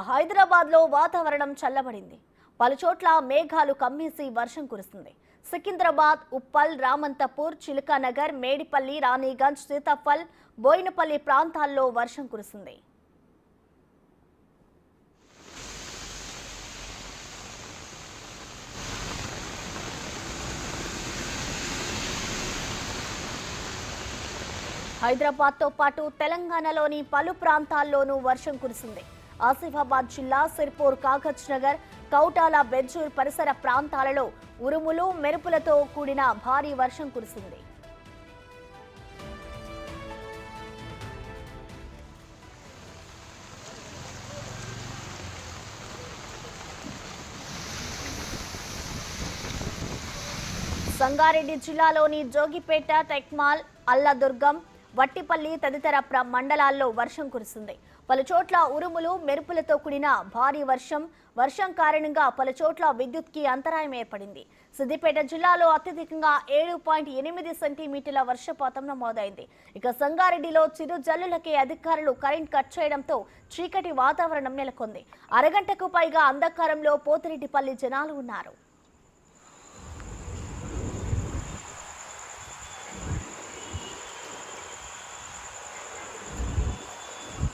హైదరాబాద్ లో వాతావరణం చల్లబడింది. పలుచోట్ల మేఘాలు కమ్మేసి వర్షం కురుస్తుంది. సికింద్రాబాద్, ఉప్పల్, రామంతపూర్, చిలకానగర్, మేడిపల్లి, రాణిగంజ్, సీతాఫల్, బోయినపల్లి ప్రాంతాల్లో వర్షం కురుస్తుంది. హైదరాబాద్ తో పాటు తెలంగాణలోని పలు ప్రాంతాల్లోనూ వర్షం కురిసింది. ఆసిఫాబాద్ జిల్లా సిర్పూర్, కాగజ్ నగర్, కౌటాల, బెజ్జూర్ పరిసర ప్రాంతాలలో ఉరుములు, మెరుపులతో కూడిన భారీ వర్షం కురిసింది. సంగారెడ్డి జిల్లాలోని జోగిపేట, టెక్మాల్, అల్లదుర్గం, వట్టిపల్లి తదితర మండలాల్లో వర్షం కురిసింది. పలుచోట్ల ఉరుములు, మెరుపులతో కూడిన భారీ వర్షం కారణంగా పలుచోట్ల విద్యుత్కి అంతరాయం ఏర్పడింది. సిద్దిపేట జిల్లాలో అత్యధికంగా 7.8 సెంటీమీటర్ల వర్షపాతం నమోదైంది. ఇక సంగారెడ్డిలో చిరు జల్లులకే అధికారులు కరెంట్ కట్ చేయడంతో చీకటి వాతావరణం నెలకొంది. అరగంటకు పైగా అంధకారంలో పోతిరెడ్డిపల్లి జనాలు ఉన్నారు.